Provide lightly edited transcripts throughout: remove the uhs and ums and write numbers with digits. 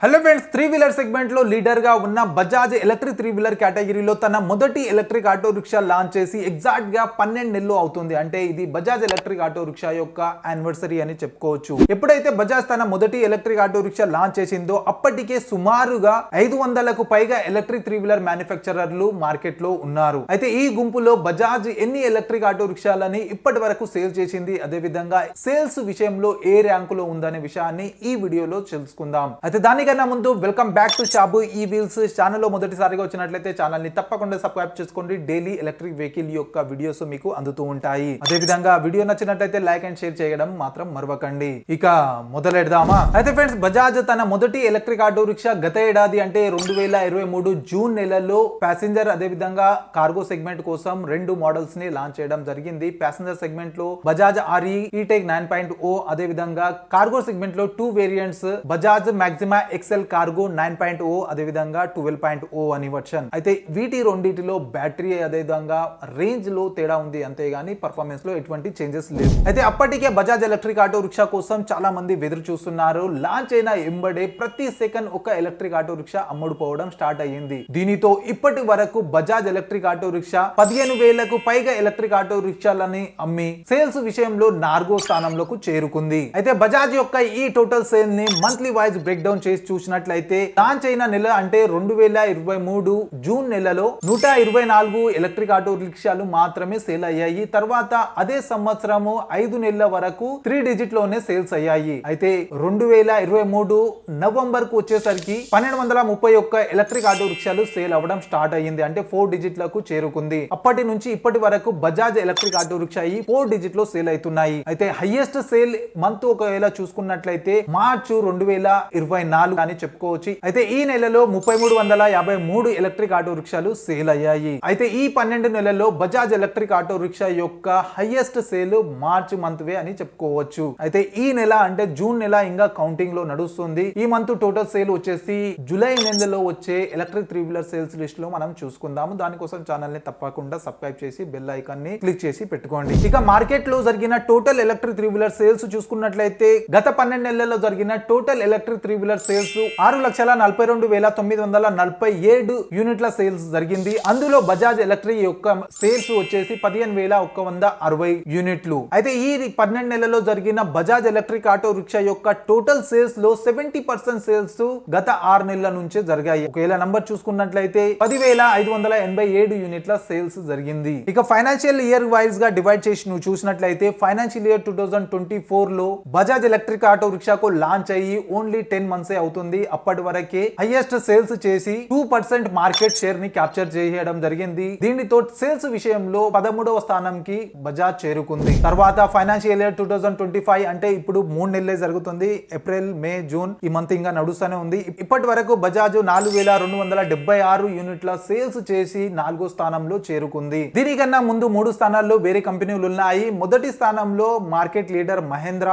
Hello friends, three wheeler segment లో leader గా ఉన్న బజాజ్ ఎలక్ట్రిక్ త్రీ వీలర్ కేటగిరీలో తన మొదటి ఎలక్ట్రిక్ ఆటో రిక్షా లాంచ్ చేసి ఎగ్జాక్ట్ గా 12 నెలలు అవుతుంది. అంటే ఇది బజాజ్ ఎలక్ట్రిక్ ఆటో రిక్షా యొక్క యానివర్సరీ అని చెప్పుకోవచ్చు. ఎప్పుడైతే బజాజ్ తన మొదటి ఎలక్ట్రిక్ ఆటో రిక్షా లాంచ్ చేసిందో అప్పటికే సుమారుగా 500కు పైగా ఎలక్ట్రిక్ త్రీ వీలర్ మ్యానుఫ్యాక్చరర్లు మార్కెట్ లో ఉన్నారు. అయితే ఈ గుంపులో బజాజ్ ఎన్ని ఎలక్ట్రిక్ ఆటో రిక్షాలని ఇప్పటి వరకు సేల్ చేసింది, అదే విధంగా సేల్స్ విషయంలో ఏ ర్యాంకులో ఉందనే విషయాన్ని ఈ వీడియోలో తెలుసుకుందాం. అయితే దానికన్నా ముందు వెల్కమ్ బ్యాక్ టు షాబు ఈ వీల్స్ ఛానల్ లో మొదటిసారిగా వచ్చినట్లయితే ఛానల్ ని తప్పకుండా సబ్స్క్రైబ్ చేసుకోండి. డైలీ ఎలక్ట్రిక్ వెహికల్ యొక్క వీడియోస్ మీకు అందుతూ ఉంటాయి. అదే విధంగా వీడియో నచ్చినట్లయితే లైక్ అండ్ షేర్ చేయడం మాత్రం మరవకండి. ఇక మొదలెడదామా? అయితే ఫ్రెండ్స్, బజాజ్ తన మొదటి ఎలక్ట్రిక్ ఆటో రిక్షా గత ఏడాది అంటే 2023 జూన్ నెలలో ప్యాసింజర్ అదే విధంగా కార్గో సెగ్మెంట్ కోసం రెండు మోడల్స్ ని లాంచ్ చేయడం జరిగింది. ప్యాసింజర్ సెగ్మెంట్ లో బజాజ్ ఆర్ఈ ఈటెక్ 9.0, అదే విధంగా కార్గో సెగ్మెంట్ లో 2 variants Bajaj Maxima Excel cargo 9.0, అదే విధంగా 12.0 అని వర్షన్. అయితే వీటి రెండిటిలో బ్యాటరీ అదే విధంగా రేంజ్ లో తేడా ఉంది, అంతేగాని పర్ఫార్మెన్స్ లో ఎటువంటి చేంజెస్ లేవు. అయితే అప్పటికే బజాజ్ ఎలక్ట్రిక్ ఆటో రిక్షా కోసం చాలా మంది ఎదురు చూస్తున్నారు. లాంచ్ అయిన ఎంబడే ప్రతి సెకండ్ ఒక ఎలక్ట్రిక్ ఆటో రిక్షా అమ్ముడుపోవడం స్టార్ట్ అయ్యింది. దీనితో ఇప్పటి వరకు బజాజ్ ఎలక్ట్రిక్ ఆటో రిక్షా 15,000కు పైగా ఎలక్ట్రిక్ ఆటో రిక్షాలని అమ్మి సేల్స్ విషయంలో 4వ స్థానంలోకి చేరుకుంది. అయితే బజాజ్ యొక్క ఈ టోటల్ సేల్ ని మంత్లీ వైజ్ బ్రేక్ డౌన్ చేసి చూసినట్లయితే లాంచ్ అయిన నెల అంటే 2023 జూన్ నెలలో 124 ఎలక్ట్రిక్ ఆటో రిక్షాలు మాత్రమే సేల్ అయ్యాయి. తర్వాత అదే సంవత్సరము 5 నెలల వరకు 3 డిజిట్ లోనే సేల్స్ అయ్యాయి. అయితే 2023 నవంబర్ కు వచ్చేసరికి 1231 ఎలక్ట్రిక్ ఆటో రిక్షాలు సేల్ అవ్వడం స్టార్ట్ అయ్యింది. అంటే 4 డిజిట్లకు చేరుకుంది. అప్పటి నుంచి ఇప్పటి వరకు Bajaj electric auto rickshaw 4 digit లో సేల్ అవుతున్నాయి. అయితే హైయెస్ట్ సేల్ మంత్ ఒకవేళ చూసుకున్నట్లయితే మార్చ్ 2024 అని చెప్పుకోవచ్చు. అయితే ఈ నెలలో 3353 ఎలక్ట్రిక్ ఆటో రిక్షాలు సేల్ అయ్యాయి. అయితే ఈ 12 నెలల్లో బజాజ్ ఎలక్ట్రిక్ ఆటో రిక్షా యొక్క హైయెస్ట్ సేల్ మార్చ్ మంత్ వే అని చెప్పుకోవచ్చు. అయితే ఈ నెల అంటే జూన్ నెల ఇంకా కౌంటింగ్ లో నడుస్తుంది. ఈ మంత్ టోటల్ సేల్ వచ్చేసి జూలై నెలలో వచ్చే electric three wheeler sales list లో మనం చూసుకుందాము. దానికోసం ఛానల్ ని తప్పకుండా సబ్స్క్రైబ్ చేసి బెల్ ఐకాన్ ని క్లిక్ చేసి పెట్టుకోండి. ఇక మార్కెట్ లో జరిగిన total electric three wheeler sales చూసుకున్నట్లయితే గత 12 నెలల్లో జరిగిన total electric three wheeler sales 6,42,947 యూనిట్ల సేల్స్ జరిగింది. అందులో బజాజ్ ఎలక్ట్రిక్ యొక్క సేల్స్ వచ్చేసి 15,160 యూనిట్లు. అయితే ఈ 12 నెలల్లో జరిగిన బజాజ్ ఎలక్ట్రిక్ ఆటో రిక్షా యొక్క టోటల్ సేల్స్ లో 70% సేల్స్ గత 6 నెలల నుంచే జరిగాయి. ఒకవేళ నంబర్ చూసుకున్నట్లయితే 10,587 యూనిట్ల సేల్స్ జరిగింది. ఇక ఫైనాన్షియల్ ఇయర్ వైజ్ గా డివైడ్ చేసి నువ్వు చూసినట్లయితే ఫైనాన్షియల్ ఇయర్ 2024 లో బజాజ్ ఎలక్ట్రిక్ ఆటో రిక్షాకు లాంచ్ అయ్యి ఓన్లీ 10 మంత్స్ అవుతుంది. అప్పటి వరకే హైయెస్ట్ సేల్స్ చేసి 2% మార్కెట్ షేర్ ని క్యాప్చర్ చేయడం జరిగింది. దీనితో సేల్స్ విషయంలో 13వ స్థానంకి బజాజ్ చేరుకుంది. తర్వాత ఫైనాన్షియల్ ఇయర్ 2025 అంటే ఇప్పుడు 3 నెలలే జరుగుతుంది. ఏప్రిల్, మే, జూన్ ఈ మంత్ ఇంకా నడుస్తూనే ఉంది. ఇప్పటి వరకు బజాజ్ 4,276 యూనిట్ల సేల్స్ చేసి 4వ స్థానంలో చేరుకుంది. దీనికన్నా ముందు 3 స్థానాల్లో వేరే కంపెనీలు ఉన్నాయి. మొదటి స్థానంలో మార్కెట్ లీడర్ మహేంద్ర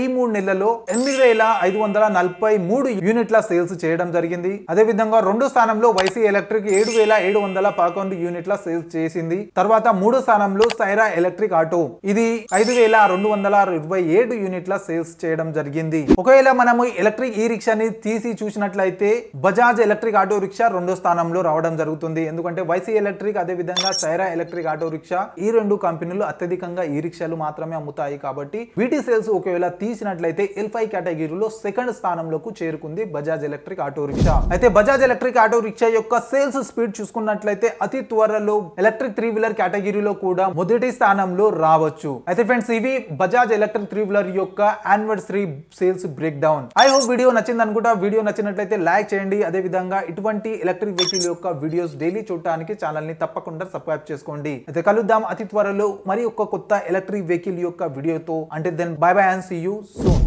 ఈ 3 నెలల్లో 8,543 యూనిట్ల సేల్స్ చేయడం జరిగింది. అదే విధంగా 2వ స్థానంలో వైసీ ఎలక్ట్రిక్ 7,711 యూనిట్ల సేల్స్ చేసింది. తర్వాత 3వ స్థానంలో సైరా ఎలక్ట్రిక్ ఆటో ఇది 5,227 యూనిట్ల సేల్స్ చేయడం జరిగింది. ఒకవేళ మనము ఎలక్ట్రిక్ ఈ రిక్షాని తీసి చూసినట్లయితే బజాజ్ ఎలక్ట్రిక్ ఆటో రిక్షా 2వ స్థానంలో రావడం జరుగుతుంది. ఎందుకంటే వైసీ ఎలక్ట్రిక్ అదే విధంగా సైరా ఎలక్ట్రిక్ ఆటో రిక్షా ఈ 2 కంపెనీలు అత్యధికంగా ఈ రిక్షాలు మాత్రమే అమ్ముతాయి. కాబట్టి వీటి సేల్స్ ఒకవేళ తీసినట్లయితే L5 కేటగిరీలో 2nd స్థానంలోకి చేరుకుంది బజాజ్ ఎలక్ట్రిక్ ఆటో రిక్షా. అయితే బజాజ్ ఎలక్ట్రిక్ ఆటో రిక్షా యొక్క సేల్స్ స్పీడ్ చూసుకున్నట్లయితే అతి త్వరలో ఎలక్ట్రిక్ త్రీ వీలర్ కేటగిరీలో కూడా మొదటి స్థానంలో రావచ్చు. అయితే ఫ్రెండ్స్, ఇవి బజాజ్ ఎలక్ట్రిక్ త్రీ వీలర్ యొక్క anniversary sales break down. I hope video నచ్చింది అనుకుంటా. వీడియో నచ్చినట్లయితే లైక్ చేయండి. అదే విధంగా ఇటువంటి ఎలక్ట్రిక్ వెహికల్ యొక్క వీడియోస్ డైలీ చూడడానికి ఛానల్ ని తప్పకుండా సబ్స్క్రైబ్ చేసుకోండి. అయితే కలుద్దాం అతి త్వరలో మరి ఒక కొత్త ఎలక్ట్రిక్ వెహికల్ యొక్క వీడియోతో. అంటే then bye bye and see you soon.